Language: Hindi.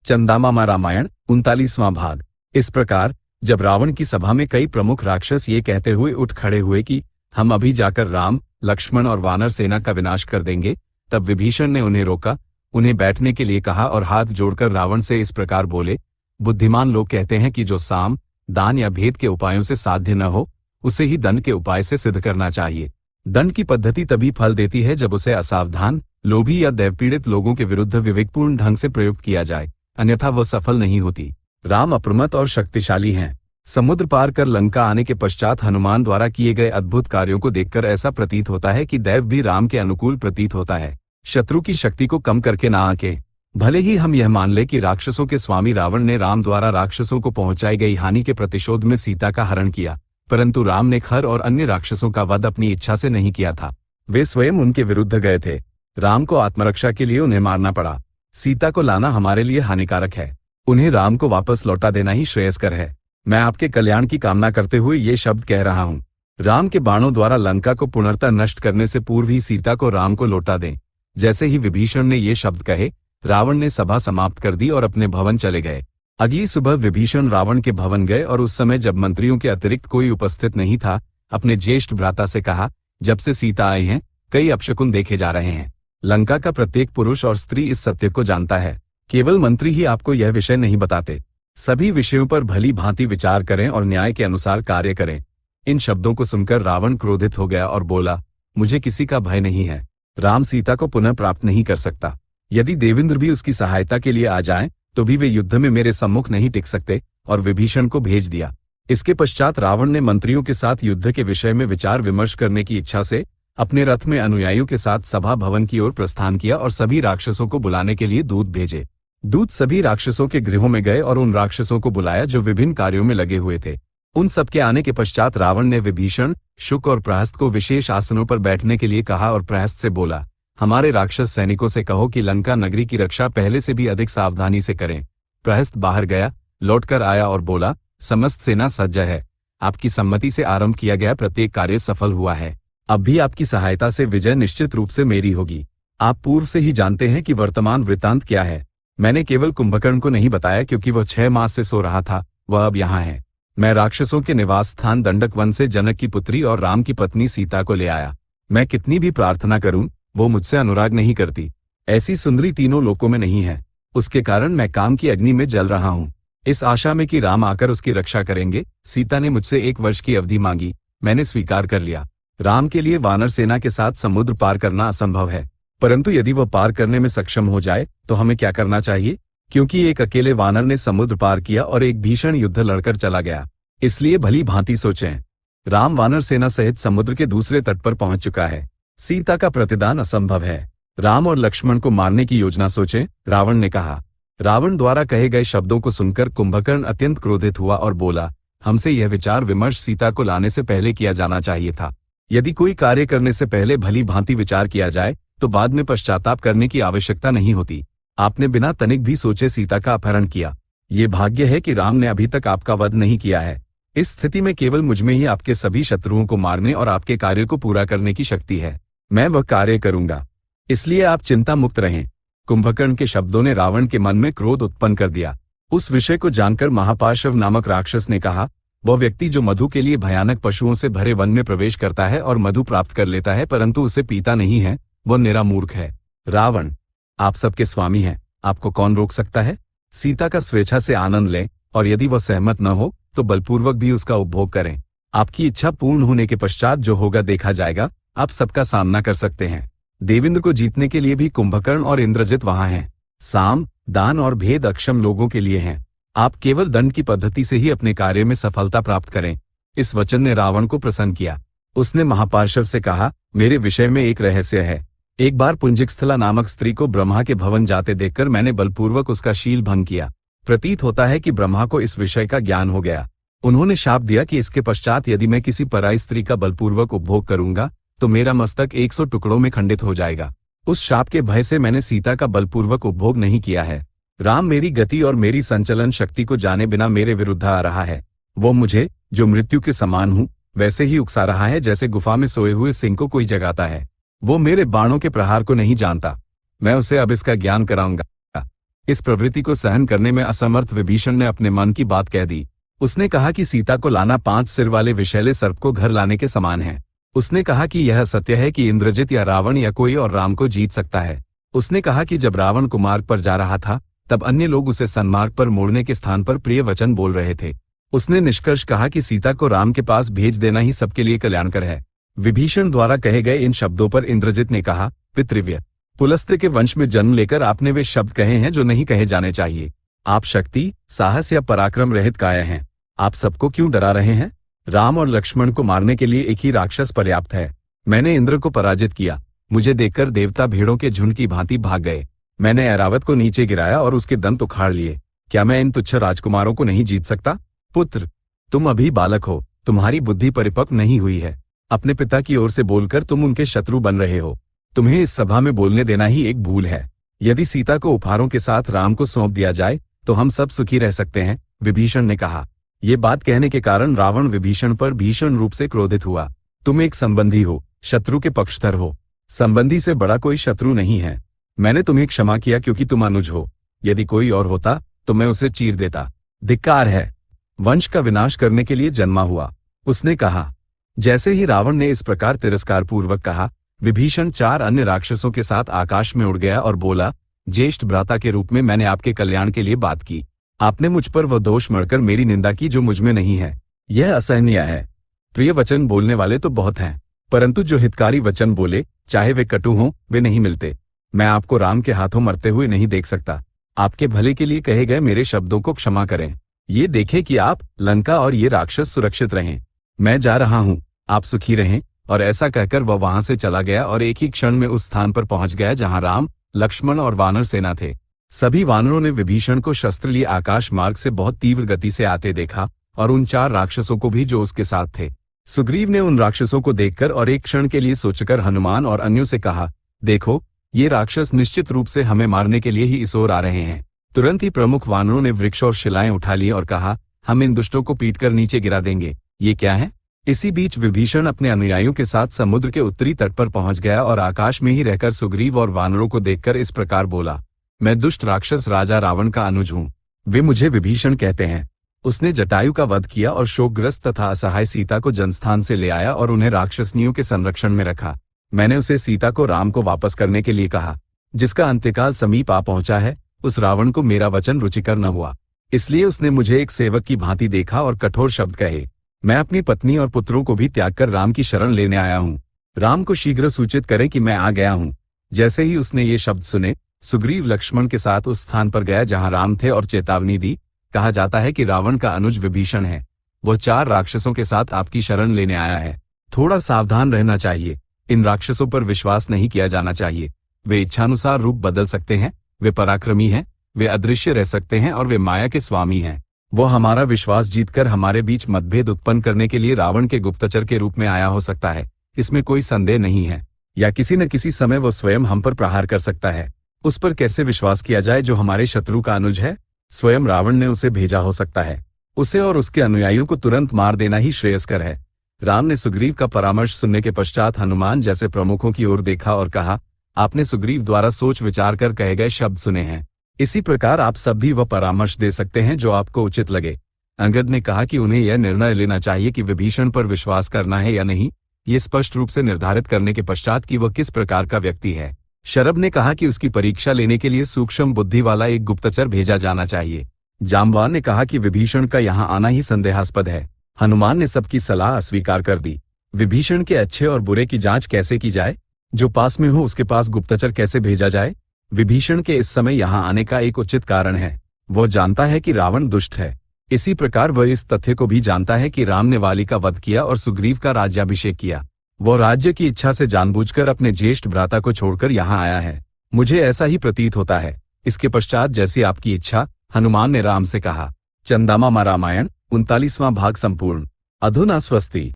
चंदामामा रामायण 39वां भाग। इस प्रकार जब रावण की सभा में कई प्रमुख राक्षस ये कहते हुए उठ खड़े हुए कि हम अभी जाकर राम, लक्ष्मण और वानर सेना का विनाश कर देंगे, तब विभीषण ने उन्हें रोका, उन्हें बैठने के लिए कहा और हाथ जोड़कर रावण से इस प्रकार बोले, बुद्धिमान लोग कहते हैं कि जो साम, दान या भेद के उपायों से साध्य न हो, उसे ही दंड के उपाय से सिद्ध करना चाहिए। दंड की पद्धति तभी फल देती है जब उसे असावधान, लोभी या दैवपीड़ित लोगों के विरुद्ध विवेकपूर्ण ढंग से प्रयुक्त किया जाए, अन्यथा वह सफल नहीं होती। राम अप्रमत्त और शक्तिशाली हैं। समुद्र पार कर लंका आने के पश्चात हनुमान द्वारा किए गए अद्भुत कार्यों को देखकर ऐसा प्रतीत होता है कि दैव भी राम के अनुकूल प्रतीत होता है। शत्रु की शक्ति को कम करके ना आके। भले ही हम यह मान ले कि राक्षसों के स्वामी रावण ने राम द्वारा राक्षसों को पहुंचाई गई हानि के प्रतिशोध में सीता का हरण किया, परंतु राम ने खर और अन्य राक्षसों का वध अपनी इच्छा से नहीं किया था। वे स्वयं उनके विरुद्ध गए थे। राम को आत्मरक्षा के लिए उन्हें मारना पड़ा। सीता को लाना हमारे लिए हानिकारक है। उन्हें राम को वापस लौटा देना ही श्रेयस्कर है। मैं आपके कल्याण की कामना करते हुए ये शब्द कह रहा हूँ। राम के बाणों द्वारा लंका को पुनर्तः नष्ट करने से पूर्व ही सीता को राम को लौटा दें। जैसे ही विभीषण ने ये शब्द कहे, रावण ने सभा समाप्त कर दी और अपने भवन चले गए। अगली सुबह विभीषण रावण के भवन गए और उस समय जब मंत्रियों के अतिरिक्त कोई उपस्थित नहीं था, अपने ज्येष्ठ भ्राता से कहा, जब से सीता आई हैं, कई अपशकुन देखे जा रहे हैं। लंका का प्रत्येक पुरुष और स्त्री इस सत्य को जानता है, केवल मंत्री ही आपको यह विषय नहीं बताते। सभी विषयों पर भली भांति विचार करें और न्याय के अनुसार कार्य करें। इन शब्दों को सुनकर रावण क्रोधित हो गया और बोला, मुझे किसी का भय नहीं है। राम सीता को पुनः प्राप्त नहीं कर सकता। यदि देवेंद्र भी उसकी सहायता के लिए आ जाएं, तो भी वे युद्ध में मेरे सम्मुख नहीं टिक सकते, और विभीषण को भेज दिया। इसके पश्चात रावण ने मंत्रियों के साथ युद्ध के विषय में विचार विमर्श करने की इच्छा से अपने रथ में अनुयायियों के साथ सभा भवन की ओर प्रस्थान किया और सभी राक्षसों को बुलाने के लिए दूत भेजे। दूत सभी राक्षसों के गृहों में गए और उन राक्षसों को बुलाया जो विभिन्न कार्यों में लगे हुए थे। उन सबके आने के पश्चात रावण ने विभीषण, शुक और प्रहस्त को विशेष आसनों पर बैठने के लिए कहा और प्रहस्त से बोला, हमारे राक्षस सैनिकों से कहो कि लंका नगरी की रक्षा पहले से भी अधिक सावधानी से करें। प्रहस्त बाहर गया, लौटकर आया और बोला, समस्त सेना सज्ज है। आपकी सम्मति से आरंभ किया गया प्रत्येक कार्य सफल हुआ है। अब भी आपकी सहायता से विजय निश्चित रूप से मेरी होगी। आप पूर्व से ही जानते हैं कि वर्तमान वृत्तांत क्या है। मैंने केवल कुंभकर्ण को नहीं बताया क्योंकि वह 6 मास से सो रहा था, वह अब यहाँ है। मैं राक्षसों के निवास स्थान दंडक वन से जनक की पुत्री और राम की पत्नी सीता को ले आया। मैं कितनी भी प्रार्थना करूं, वो मुझसे अनुराग नहीं करती। ऐसी सुंदरी तीनों लोकों में नहीं है। उसके कारण मैं काम की अग्नि में जल रहा हूँ, इस आशा में कि राम आकर उसकी रक्षा करेंगे। सीता ने मुझसे 1 वर्ष की अवधि मांगी, मैंने स्वीकार कर लिया। राम के लिए वानर सेना के साथ समुद्र पार करना असंभव है, परंतु यदि वह पार करने में सक्षम हो जाए तो हमें क्या करना चाहिए? क्योंकि एक अकेले वानर ने समुद्र पार किया और एक भीषण युद्ध लड़कर चला गया, इसलिए भली भांति सोचें। राम वानर सेना सहित समुद्र के दूसरे तट पर पहुंच चुका है। सीता का प्रतिदान असंभव है। राम और लक्ष्मण को मारने की योजना सोचें, रावण ने कहा। रावण द्वारा कहे गए शब्दों को सुनकर कुंभकर्ण अत्यंत क्रोधित हुआ और बोला, हमसे यह विचार विमर्श सीता को लाने से पहले किया जाना चाहिए था। यदि कोई कार्य करने से पहले भली भांति विचार किया जाए तो बाद में पश्चाताप करने की आवश्यकता नहीं होती। आपने बिना तनिक भी सोचे सीता का अपहरण किया। ये भाग्य है कि राम ने अभी तक आपका वध नहीं किया है। इस स्थिति में केवल मुझमें ही आपके सभी शत्रुओं को मारने और आपके कार्य को पूरा करने की शक्ति है। मैं वह कार्य करूंगा, इसलिए आप चिंता मुक्त रहें। कुंभकर्ण के शब्दों ने रावण के मन में क्रोध उत्पन्न कर दिया। उस विषय को जानकर महापार्श्व नामक राक्षस ने कहा, वह व्यक्ति जो मधु के लिए भयानक पशुओं से भरे वन में प्रवेश करता है और मधु प्राप्त कर लेता है परंतु उसे पीता नहीं है, वह निरा मूर्ख है। रावण, आप सबके स्वामी हैं, आपको कौन रोक सकता है? सीता का स्वेच्छा से आनंद लें और यदि वह सहमत न हो तो बलपूर्वक भी उसका उपभोग करें। आपकी इच्छा पूर्ण होने के पश्चात जो होगा देखा जाएगा। आप सबका सामना कर सकते हैं। देवेंद्र को जीतने के लिए भी कुंभकर्ण और इंद्रजित वहां हैं। साम, दान और भेद अक्षम लोगों के लिए हैं। आप केवल दंड की पद्धति से ही अपने कार्य में सफलता प्राप्त करें। इस वचन ने रावण को प्रसन्न किया। उसने महापार्श्व से कहा, मेरे विषय में एक रहस्य है। एक बार पुंजिकस्थला नामक स्त्री को ब्रह्मा के भवन जाते देखकर मैंने बलपूर्वक उसका शील भंग किया। प्रतीत होता है कि ब्रह्मा को इस विषय का ज्ञान हो गया। उन्होंने शाप दिया कि इसके पश्चात यदि मैं किसी पराई स्त्री का बलपूर्वक उपभोग करूंगा तो मेरा मस्तक 100 टुकड़ों में खंडित हो जाएगा। उस शाप के भय से मैंने सीता का बलपूर्वक उपभोग नहीं किया है। राम मेरी गति और मेरी संचलन शक्ति को जाने बिना मेरे विरुद्ध आ रहा है। वो मुझे, जो मृत्यु के समान हूँ, वैसे ही उकसा रहा है जैसे गुफा में सोए हुए सिंह को कोई जगाता है। वो मेरे बाणों के प्रहार को नहीं जानता। मैं उसे अब इसका ज्ञान कराऊंगा। इस प्रवृत्ति को सहन करने में असमर्थ विभीषण ने अपने मन की बात कह दी। उसने कहा कि सीता को लाना 5 सिर वाले विषैले सर्प को घर लाने के समान है। उसने कहा कि यह सत्य है कि इंद्रजित या रावण या कोई और राम को जीत सकता है। उसने कहा कि जब रावण कुमार्ग पर जा रहा था तब अन्य लोग उसे सन्मार्ग पर मोड़ने के स्थान पर प्रिय वचन बोल रहे थे। उसने निष्कर्ष कहा कि सीता को राम के पास भेज देना ही सबके लिए कल्याणकर है। विभीषण द्वारा कहे गए इन शब्दों पर इंद्रजित ने कहा, पितृव्य, पुलस्त्य के वंश में जन्म लेकर आपने वे शब्द कहे हैं जो नहीं कहे जाने चाहिए। आप शक्ति, साहस या पराक्रम रहित काया हैं। आप सबको क्यों डरा रहे हैं? राम और लक्ष्मण को मारने के लिए एक ही राक्षस पर्याप्त है। मैंने इंद्र को पराजित किया। मुझे देखकर देवता भेड़ों के झुंड की भांति भाग गए। मैंने ऐरावत को नीचे गिराया और उसके दंत उखाड़ लिए। क्या मैं इन तुच्छ राजकुमारों को नहीं जीत सकता? पुत्र, तुम अभी बालक हो, तुम्हारी बुद्धि परिपक्व नहीं हुई है। अपने पिता की ओर से बोलकर तुम उनके शत्रु बन रहे हो। तुम्हें इस सभा में बोलने देना ही एक भूल है। यदि सीता को उपहारों के साथ राम को सौंप दिया जाए तो हम सब सुखी रह सकते हैं, विभीषण ने कहा। ये बात कहने के कारण रावण विभीषण पर भीषण रूप से क्रोधित हुआ। तुम एक संबंधी हो, शत्रु के पक्षधर हो। संबंधी से बड़ा कोई शत्रु नहीं है। मैंने तुम्हें क्षमा किया क्योंकि तुम अनुज हो। यदि कोई और होता तो मैं उसे चीर देता। धिक्कार है, वंश का विनाश करने के लिए जन्मा हुआ, उसने कहा। जैसे ही रावण ने इस प्रकार तिरस्कार पूर्वक कहा, विभीषण 4 अन्य राक्षसों के साथ आकाश में उड़ गया और बोला, ज्येष्ठ भ्राता के रूप में मैंने आपके कल्याण के लिए बात की। आपने मुझ पर वह दोष मढ़कर मेरी निंदा की जो मुझ में नहीं है। यह असहनीय है। प्रिय वचन बोलने वाले तो बहुत हैं, परंतु जो हितकारी वचन बोले, चाहे वे कटु हों, वे नहीं मिलते। मैं आपको राम के हाथों मरते हुए नहीं देख सकता। आपके भले के लिए कहे गए मेरे शब्दों को क्षमा करें। ये देखें कि आप, लंका और ये राक्षस सुरक्षित रहें। मैं जा रहा हूँ, आप सुखी रहें। और ऐसा कहकर वह वहां से चला गया और एक ही क्षण में उस स्थान पर पहुंच गया जहां राम, लक्ष्मण और वानर सेना थे। सभी वानरों ने विभीषण को शस्त्र लिए आकाश मार्ग से बहुत तीव्र गति से आते देखा और उन 4 राक्षसों को भी जो उसके साथ थे। सुग्रीव ने उन राक्षसों को देखकर और एक क्षण के लिए सोचकर हनुमान और अन्यों से कहा, देखो, ये राक्षस निश्चित रूप से हमें मारने के लिए ही इस ओर आ रहे हैं। तुरंत ही प्रमुख वानरों ने वृक्ष और शिलाएं उठा ली और कहा, हम इन दुष्टों को पीटकर नीचे गिरा देंगे। ये क्या है? इसी बीच विभीषण अपने अनुयायियों के साथ समुद्र के उत्तरी तट पर पहुंच गया और आकाश में ही रहकर सुग्रीव और वानरों को देखकर इस प्रकार बोला, मैं दुष्ट राक्षस राजा रावण का अनुज हूँ। वे मुझे विभीषण कहते हैं। उसने जटायु का वध किया और शोकग्रस्त तथा असहाय सीता को जनस्थान से ले आया और उन्हें राक्षसनियों के संरक्षण में रखा। मैंने उसे सीता को राम को वापस करने के लिए कहा। जिसका अंत्यकाल समीप आ पहुंचा है, उस रावण को मेरा वचन रुचिकर न हुआ, इसलिए उसने मुझे एक सेवक की भांति देखा और कठोर शब्द कहे। मैं अपनी पत्नी और पुत्रों को भी त्याग कर राम की शरण लेने आया हूँ। राम को शीघ्र सूचित करें कि मैं आ गया हूँ। जैसे ही उसने ये शब्द सुने, सुग्रीव लक्ष्मण के साथ उस स्थान पर गया जहां राम थे और चेतावनी दी। कहा जाता है कि रावण का अनुज विभीषण है। वह 4 राक्षसों के साथ आपकी शरण लेने आया है। थोड़ा सावधान रहना चाहिए। इन राक्षसों पर विश्वास नहीं किया जाना चाहिए। वे इच्छानुसार रूप बदल सकते हैं, वे पराक्रमी हैं, वे अदृश्य रह सकते हैं और वे माया के स्वामी हैं। वो हमारा विश्वास जीतकर हमारे बीच मतभेद उत्पन्न करने के लिए रावण के गुप्तचर के रूप में आया हो सकता है, इसमें कोई संदेह नहीं है। या किसी न किसी समय वो स्वयं हम पर प्रहार कर सकता है। उस पर कैसे विश्वास किया जाए जो हमारे शत्रु का अनुज है? स्वयं रावण ने उसे भेजा हो सकता है। उसे और उसके अनुयायियों को तुरंत मार देना ही श्रेयस्कर है। राम ने सुग्रीव का परामर्श सुनने के पश्चात हनुमान जैसे प्रमुखों की ओर देखा और कहा, आपने सुग्रीव द्वारा सोच विचार कर कहे गए शब्द सुने हैं। इसी प्रकार आप सब भी वह परामर्श दे सकते हैं जो आपको उचित लगे। अंगद ने कहा कि उन्हें यह निर्णय लेना चाहिए कि विभीषण पर विश्वास करना है या नहीं, ये स्पष्ट रूप से निर्धारित करने के पश्चात कि वह किस प्रकार का व्यक्ति है। शरभ ने कहा कि उसकी परीक्षा लेने के लिए सूक्ष्म बुद्धि वाला एक गुप्तचर भेजा जाना चाहिए। जाम्बवान ने कहा कि विभीषण का यहाँ आना ही संदेहास्पद है। हनुमान ने सबकी सलाह अस्वीकार कर दी। विभीषण के अच्छे और बुरे की जांच कैसे की जाए? जो पास में हो उसके पास गुप्तचर कैसे भेजा जाए? विभीषण के इस समय यहाँ आने का एक उचित कारण है। वो जानता है कि रावण दुष्ट है। इसी प्रकार वह इस तथ्य को भी जानता है कि राम ने वाली का वध किया और सुग्रीव का राज्याभिषेक किया। वो राज्य की इच्छा से जानबूझकर अपने ज्येष्ठ भ्राता को छोड़कर यहाँ आया है। मुझे ऐसा ही प्रतीत होता है। इसके पश्चात जैसी आपकी इच्छा, हनुमान ने राम से कहा। चंदामामा रामायण 39वां भाग संपूर्ण। अधुना स्वस्ति।